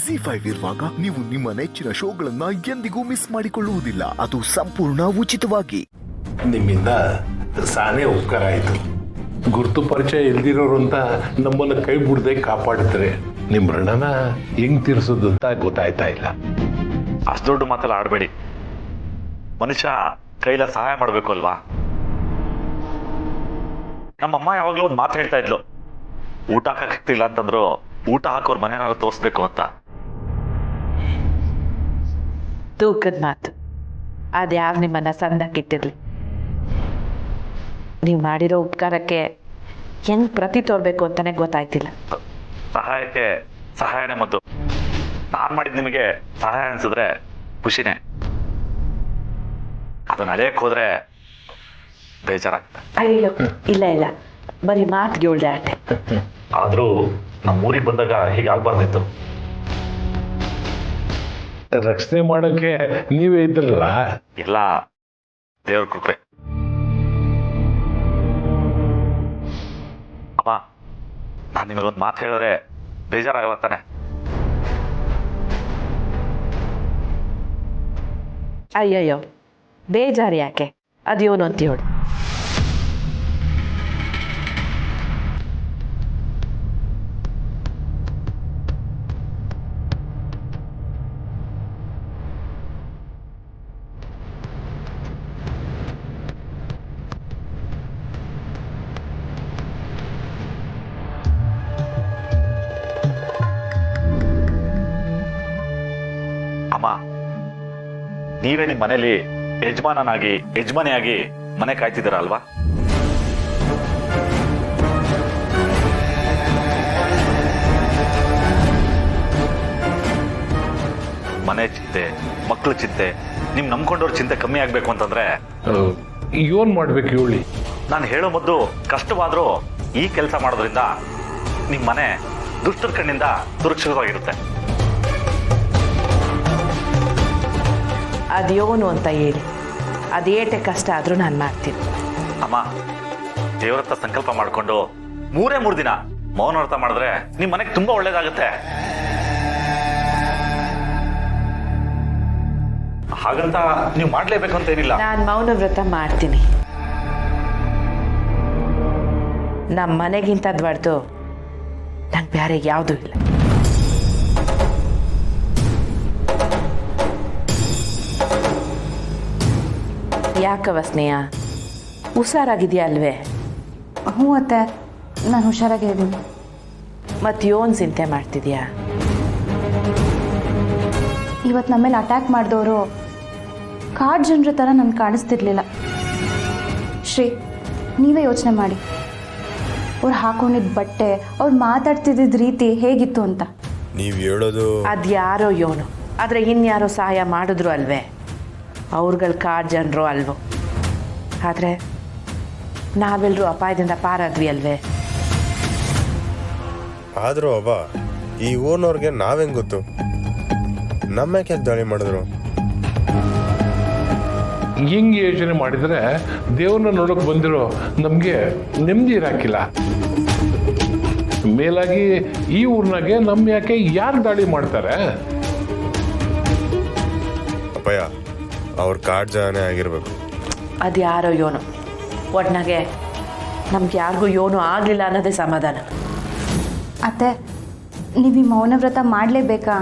ಜಿ5 ಇರುವಾಗ ನೀವು ನಿಮ್ಮ ನೆಚ್ಚಿನ ಶೋಗಳನ್ನ ಎಂದಿಗೂ ಮಿಸ್ ಮಾಡಿಕೊಳ್ಳುವುದಿಲ್ಲ. ಅದು ಸಂಪೂರ್ಣ ಉಚಿತವಾಗಿ. ನಿಮ್ಮಿಂದ ಸಾನೇ ಉಪಕಾರ ಆಯಿತು. ಗುರುತು ಪರಿಚಯ ಇಲ್ದಿರೋರು ಅಂತ ನಮ್ಮನ್ನು ಕೈ ಬಿಡದೆ ಕಾಪಾಡ್ತಾರೆ. ನಿಮ್ಮ ಋಣನ ಹೆಂಗ್ ತೀರಿಸೋದು ಅಂತ ಗೊತ್ತಾಯ್ತಾ ಇಲ್ಲ. ಅಷ್ಟು ದೊಡ್ಡ ಮಾತೆಲ್ಲ ಆಡಬೇಡಿ. ಮನುಷ್ಯ ಕೈಲ ಸಹಾಯ ಮಾಡಬೇಕು ಅಲ್ವಾ? ನಮ್ಮಮ್ಮ ಯಾವಾಗಲೂ ಒಂದು ಮಾತು ಹೇಳ್ತಾ ಇದ್ಲು, ಊಟ ಹಾಕಕ್ತಿಲ್ಲ ಅಂತಂದ್ರು ಊಟ ಹಾಕೋರ್ ಮನೆಯಾಗ ತೋರಿಸ್ಬೇಕು ಅಂತ. ತೂಕದ ಮಾತು. ಅದ್ಯಾವ ನಿಮ್ಮನ್ನ ಸಂದಕ್ಕಿಟ್ಟಿರ್ಲಿ, ನೀವು ಮಾಡಿರೋ ಉಪಕಾರಕ್ಕೆ ಹೆಂಗ್ ಪ್ರತಿ ತೋರ್ಬೇಕು ಅಂತಾನೆ ಗೊತ್ತಾಯ್ತಿಲ್ಲ. ಸಹಾಯಕ್ಕೆ ಸಹಾಯನೇ ಮದ್ದು. ನಾನು ಮಾಡಿದ್ ನಿಮಗೆ ಸಹಾಯ ಅನ್ಸಿದ್ರೆ ಖುಷಿನೇ. ಅದನ್ನ ಅಳೆಯಕ್ಕೆ ಹೋದ್ರೆ ಬೇಜಾರಾಗ್ತದೆ. ಅಯ್ಯೋ ಇಲ್ಲ ಇಲ್ಲ, ಬರೀ ಮಾತಿಗೆ ಉಳ್ದೆ ಆಟೆ. ಆದ್ರೂ ನಮ್ಮ ಊರಿಗೆ ಬಂದಾಗ ಹೀಗೆ ಆಗ್ಬಾರ್ದಿತ್ತು. ರಕ್ಷಣೆ ಮಾಡೋಕ್ಕೆ ನೀವೇ ಇದ್ರಲ್ಲ. ಎಲ್ಲ ದೇವ್ರ ಕೃಪೆ. ಅಮ್ಮ, ನಾನು ನಿಮಗೊಂದು ಮಾತು ಹೇಳಿದ್ರೆ ಬೇಜಾರಾಗಲ್ಲ ತಾನೆ? ಅಯ್ಯಯ್ಯೋ, ಬೇಜಾರು ಯಾಕೆ? ಅದೇನು ಅಂತ ಹೇಳು. ಅಮ್ಮ, ನೀವೇ ನಿಮ್ಮ ಮನೇಲಿ ಯಜಮಾನಿಯಾಗಿ ಮನೆ ಕಾಯ್ತಿದ್ದೀರ ಅಲ್ವಾ? ಮನೆ ಚಿಂತೆ, ಮಕ್ಕಳ ಚಿಂತೆ, ನಿಮ್ ನಂಬ್ಕೊಂಡವ್ರ ಚಿಂತೆ ಕಮ್ಮಿ ಆಗ್ಬೇಕು ಅಂತಂದ್ರೆ ಏನ್ ಮಾಡ್ಬೇಕು ಹೇಳಿ? ನಾನು ಹೇಳೋ ಮೊದಲು ಕಷ್ಟವಾದ್ರೂ ಈ ಕೆಲಸ ಮಾಡೋದ್ರಿಂದ ನಿಮ್ ಮನೆ ದುಷ್ಟರ ಕಣ್ಣಿಂದ ಸುರಕ್ಷಿತವಾಗಿರುತ್ತೆ. ಅದೇನು ಅಂತ ಹೇಳಿ, ಅದೇಟೆ ಕಷ್ಟ ಆದ್ರೂ ನಾನು ಮಾಡ್ತೀನಿ. ಅಮ್ಮ, ದೇವರತ್ತ ಸಂಕಲ್ಪ ಮಾಡ್ಕೊಂಡು 3 ದಿನ ಮೌನ ವ್ರತ ಮಾಡಿದ್ರೆ ನಿಮ್ ಮನೆಗೆ ತುಂಬಾ ಒಳ್ಳೇದಾಗುತ್ತೆ. ಹಾಗಂತ ನೀವು ಮಾಡ್ಲೇಬೇಕು ಅಂತ ಏನಿಲ್ಲ. ನಾನು ಮೌನ ವ್ರತ ಮಾಡ್ತೀನಿ. ನಮ್ಮ ಮನೆಗಿಂತ ದೊಡ್ಡದು ನಂಗೆ ಬೇರೆ ಯಾವುದೂ ಇಲ್ಲ. ಯಾಕವ ಸ್ನೇಹ, ಹುಷಾರಾಗಿದೆಯಾ ಅಲ್ವೇ? ಹ್ಞೂ ಅತ್ತೆ, ನಾನು ಹುಷಾರಾಗಿದ್ದೀನಿ. ಮತ್ತೆ ಯೋನ್ ಚಿಂತೆ ಮಾಡ್ತಿದ್ಯಾ? ಇವತ್ತು ನಮ್ಮ ಮೇಲೆ ಅಟ್ಯಾಕ್ ಮಾಡಿದವರು ಕಾಡು ಜನರ ಥರ ನನಗೆ ಕಾಣಿಸ್ತಿರ್ಲಿಲ್ಲ. ಶ್ರೀ, ನೀವೇ ಯೋಚನೆ ಮಾಡಿ, ಅವ್ರು ಹಾಕೊಂಡಿದ್ದ ಬಟ್ಟೆ, ಅವ್ರು ಮಾತಾಡ್ತಿದ್ದ ರೀತಿ ಹೇಗಿತ್ತು ಅಂತ. ನೀವು ಹೇಳೋದು ಅದ್ಯಾರೋ ಯೋನು, ಆದರೆ ಇನ್ಯಾರೋ ಸಹಾಯ ಮಾಡಿದ್ರು ಅಲ್ವೇ? ಅವ್ರುಗಳ ಕಾಡು ಜನರು ಅಲ್ವೋ? ಆದರೆ ನಾವೆಲ್ಲರೂ ಅಪಾಯದಿಂದ ಪಾರಾದ್ವಿ ಅಲ್ವೇ? ಆದರೂ ಅವ ಈ ಊರ್ನವ್ರಿಗೆ ನಾವೇನು ಗೊತ್ತು? ನಮ್ಮ ಯಾಕೆ ದಾಳಿ ಮಾಡಿದ್ರು? ಹಿಂಗ್ ಯೋಚನೆ ಮಾಡಿದ್ರೆ ದೇವ್ರನ್ನ ನೋಡಕ್ ಬಂದಿರೋ ನಮ್ಗೆ ನೆಮ್ಮದಿ ಇರಾಕಿಲ್ಲ. ಮೇಲಾಗಿ ಈ ಊರ್ನಾಗೆ ನಮ್ ಯಾಕೆ ಯಾರು ದಾಳಿ ಮಾಡ್ತಾರೆ? ಅಪ್ಪಯ್ಯ, ಅವ್ರ ಕಾಡ್ ಜಾನೇ ಆಗಿರ್ಬೇಕು. ಅದ್ಯಾರೋ ಯೋನು. ಒಟ್ನಾಗೆ ನಮ್ಗೆ ಯಾರಿಗೂ ಯೋನು ಆಗಲಿಲ್ಲ ಅನ್ನೋದೇ ಸಮಾಧಾನ. ಅತ್ತೆ, ನೀವು ಈ ಮೌನ ವ್ರತ ಮಾಡಲೇಬೇಕಾ?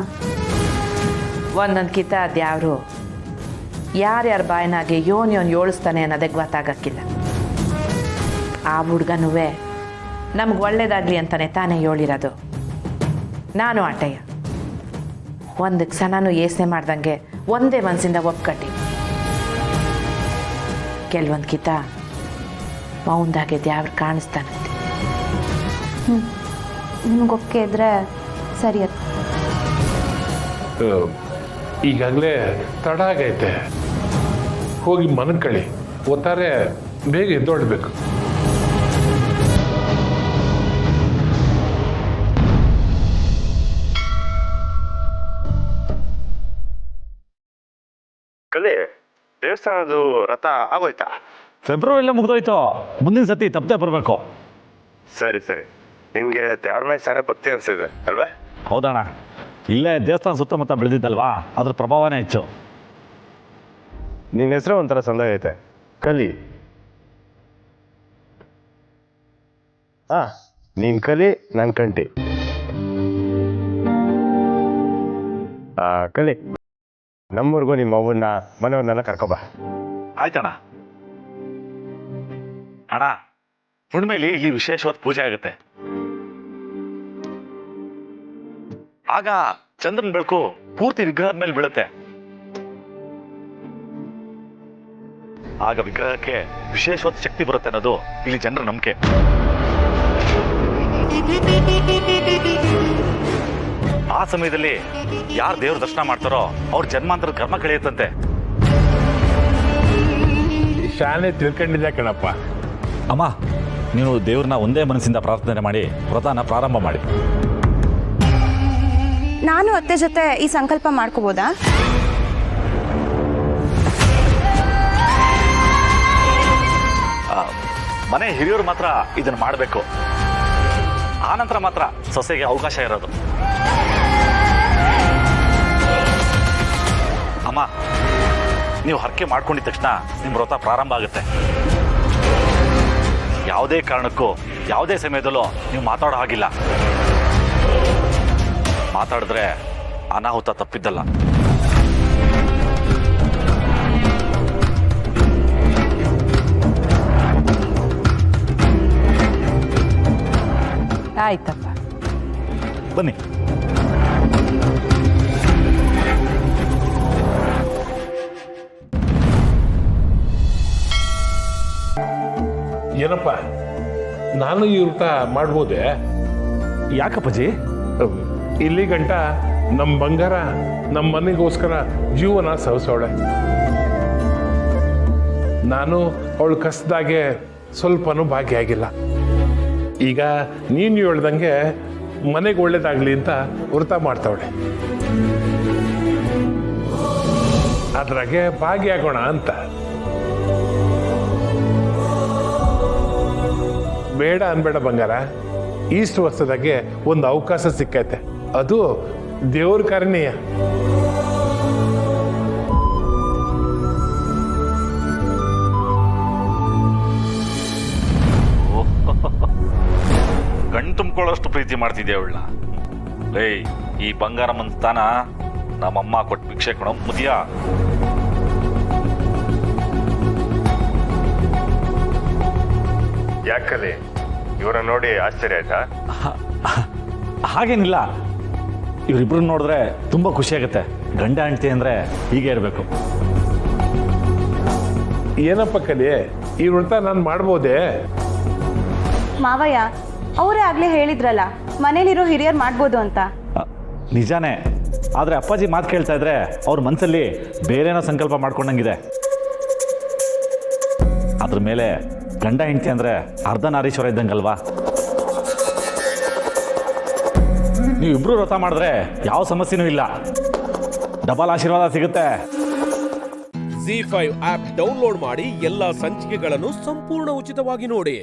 ಒಂದೊಂದು ಕಿತ್ತ ಅದ್ಯಾರು ಯಾರ್ಯಾರ ಬಾಯಿನಾಗೆ ಯೋನು ಏಳಿಸ್ತಾನೆ ಅನ್ನೋದೇ ಗೊತ್ತಾಗಕ್ಕಿಲ್ಲ. ಆ ಹುಡ್ಗನೂ ನಮ್ಗೆ ಒಳ್ಳೇದಾಗಲಿ ಅಂತಾನೆ ತಾನೇ ಹೇಳಿರೋದು. ನಾನು ಆಟಯ್ಯ ಒಂದು ಕ್ಷಣನೂ ಯೋಚನೆ ಮಾಡ್ದಂಗೆ ಒಂದೇ ಮನಸ್ಸಿಂದ ಒಪ್ಕಟ್ಟಿ. ಕೆಲವೊಂದು ಕಿತ ಮೌನದಾಗೆ ದ್ಯಾವ್ರು ಕಾಣಿಸ್ತಾನಂತೆ. ನಿಮ್ಗೆ ಒಪ್ಪಿಗೆ ಇದ್ರೆ ಸರಿ ಅತ್ತೆ. ಈಗಾಗಲೇ ತಡ ಆಗೈತೆ, ಹೋಗಿ ಮನಕಳಿ. ಒತ್ತಾರೆ ಬೇಗ ಎದ್ದೊಳ್ಬೇಕು. ಕಲಿ, ದೇವಸ್ಥಾನದ ರಥ ಆಗೋಯ್ತಾ? ಫೆಬ್ರವರಿಯಲ್ಲೇ ಮುಗ್ದೋಯ್ತು. ಮುಂದಿನ ಸತಿ ತಪ್ಪದೆ ಬರಬೇಕು. ಸರಿ ಸರಿ, ನಿಮಗೆ ದೇವ್ರ ಮೇಲೆ ಸಾರ ಭಕ್ತಿ ಅನಿಸಿದೆ ಅಲ್ವಾ? ಹೌದಣ್ಣ, ಇಲ್ಲೇ ದೇವಸ್ಥಾನ ಸುತ್ತಮುತ್ತ ಬೆಳೆದಿದ್ದಲ್ವಾ ಅದ್ರ ಪ್ರಭಾವನೇ ಹೆಚ್ಚು. ನಿನ್ನ ಹೆಸರು ಒಂಥರ ಸಂದೇಹ ಐತೆ, ಕಲಿ. ನೀನ್ ಕಲಿ, ನಾನು ಕಂಟಿ. ಕಲಿ, ನಮ್ಮೂರ್ಗೂ ನಿಮ್ಮ ಅವ್ವನ್ನ ಮನೆಯವ್ರನ್ನೆಲ್ಲ ಕರ್ಕೊಬಾ. ಆಯ್ತಣ್ಣ. ಅಣ್ಣ, ಹುಣ್ಮೇಲಿ ಇಲ್ಲಿ ವಿಶೇಷವಾದ ಪೂಜೆ ಆಗುತ್ತೆ. ಆಗ ಚಂದ್ರನ ಬೆಳಕು ಪೂರ್ತಿ ವಿಗ್ರಹದ ಮೇಲೆ ಬೀಳುತ್ತೆ. ಆಗ ವಿಗ್ರಹಕ್ಕೆ ವಿಶೇಷವಾದ ಶಕ್ತಿ ಬರುತ್ತೆ ಅನ್ನೋದು ಇಲ್ಲಿ ಜನರ ನಂಬಿಕೆ. ಆ ಸಮಯದಲ್ಲಿ ಯಾರು ದೇವ್ರ ದರ್ಶನ ಮಾಡ್ತಾರೋ ಅವ್ರ ಜನ್ಮಾಂತರದ ಕರ್ಮ ಕಳೆಯುತ್ತಂತೆ. ಶಾಲೆ ತಿಳ್ಕೊಂಡಿದ್ದೆ ಕಣಪ್ಪ. ಅಮ್ಮ, ನೀವು ದೇವ್ರನ್ನ ಒಂದೇ ಮನಸ್ಸಿಂದ ಪ್ರಾರ್ಥನೆ ಮಾಡಿ ವ್ರತನ ಪ್ರಾರಂಭ ಮಾಡಿ. ನಾನು ಅತ್ತೆ ಜೊತೆ ಈ ಸಂಕಲ್ಪ ಮಾಡ್ಕೋಬೋದಾ? ಮನೆ ಹಿರಿಯರು ಮಾತ್ರ ಇದನ್ನ ಮಾಡಬೇಕು. ಆ ನಂತರ ಮಾತ್ರ ಸೊಸೆಗೆ ಅವಕಾಶ ಇರೋದು. ಅಮ್ಮ, ನೀವು ಹರಕೆ ಮಾಡ್ಕೊಂಡಿದ ತಕ್ಷಣ ನಿಮ್ಮ ವ್ರತ ಪ್ರಾರಂಭ ಆಗುತ್ತೆ. ಯಾವುದೇ ಕಾರಣಕ್ಕೂ ಯಾವುದೇ ಸಮಯದಲ್ಲೂ ನೀವು ಮಾತಾಡೋ ಹಾಗಿಲ್ಲ. ಮಾತಾಡಿದ್ರೆ ಅನಾಹುತ ತಪ್ಪಿದ್ದಲ್ಲ. ಆಯ್ತಪ್ಪ, ಬನ್ನಿ. ಏನಪ್ಪ, ನಾನು ಈ ವ್ರತ ಮಾಡ್ಬೋದೆ? ಯಾಕಪ್ಪಾಜಿ? ಇಲ್ಲಿ ಗಂಟ ನಮ್ಮ ಬಂಗಾರ ನಮ್ಮ ಮನೆಗೋಸ್ಕರ ಜೀವನ ಸವಸೋಳೆ. ನಾನು ಅವಳು ಕಸದಾಗೆ ಸ್ವಲ್ಪನೂ ಭಾಗಿಯಾಗಿಲ್ಲ. ಈಗ ನೀನು ಹೇಳ್ದಂಗೆ ಮನೆಗೆ ಒಳ್ಳೇದಾಗ್ಲಿ ಅಂತ ವ್ರತ ಮಾಡ್ತಾವಳೆ. ಅದ್ರಾಗೆ ಭಾಗಿಯಾಗೋಣ ಅಂತ. ಬೇಡ ಅನ್ಬೇಡ ಬಂಗಾರ, ಈಸ್ಟ್ ವರ್ಷದಾಗೆ ಒಂದು ಅವಕಾಶ ಸಿಕ್ಕೈತೆ. ಅದು ದೇವ್ರ ಕಾರಣೀಯ. ಕಣ್ ತುಂಬ್ಕೊಳ್ಳೋಷ್ಟು ಪ್ರೀತಿ ಮಾಡ್ತಿದ್ದೆ ಅವಳನ್ನ. ಏಯ್, ಈ ಬಂಗಾರಮ್ಮನ ಸ್ಥಾನ ನಮ್ಮಮ್ಮ ಕೊಟ್ಟು ಭಿಕ್ಷೆ ಕೊಡೋ ಮುದಿಯ. ಯಾಕಲಿ ಇವರ ನೋಡಿ ಆಶ್ಚರ್ಯ ಆಯ್ತಾ? ಹಾಗೇನಿಲ್ಲ, ಇವರಿಬ್ರು ನೋಡಿದ್ರೆ ತುಂಬ ಖುಷಿಯಾಗುತ್ತೆ. ಗಂಡ ಹೆಂಡತಿ ಅಂದರೆ ಹೀಗೆ ಇರಬೇಕು. ಏನಪ್ಪ ಕಲಿ, ಈ ವ್ರತ ನಾನು ಮಾಡ್ಬೋದೇ? ಮಾವಯ್ಯ ಅವರೇ ಆಗ್ಲೇ ಹೇಳಿದ್ರಲ್ಲ ಮನೇಲಿರೋ ಹಿರಿಯರು ಮಾಡ್ಬೋದು ಅಂತ. ನಿಜಾನೇ, ಆದರೆ ಅಪ್ಪಾಜಿ ಮಾತು ಕೇಳ್ತಾ ಇದ್ರೆ ಅವ್ರ ಮನಸ್ಸಲ್ಲಿ ಬೇರೆನೋ ಸಂಕಲ್ಪ ಮಾಡ್ಕೊಂಡಂಗಿದೆ. ಅದ್ರ ಮೇಲೆ ಗಂಡ ಹೆಂಡತಿ ಅಂದರೆ ಅರ್ಧನಾರೀಶ್ವರ ಇದ್ದಂಗಲ್ವಾ? ನೀವಿಬ್ರು ವ್ರತ ಮಾಡಿದ್ರೆ ಯಾವ ಸಮಸ್ಯೆನೂ ಇಲ್ಲ, ಡಬಲ್ ಆಶೀರ್ವಾದ ಸಿಗುತ್ತೆ. ZEE5 ಆಪ್ ಡೌನ್ಲೋಡ್ ಮಾಡಿ ಎಲ್ಲಾ ಸಂಚಿಕೆಗಳನ್ನು ಸಂಪೂರ್ಣ ಉಚಿತವಾಗಿ ನೋಡಿ.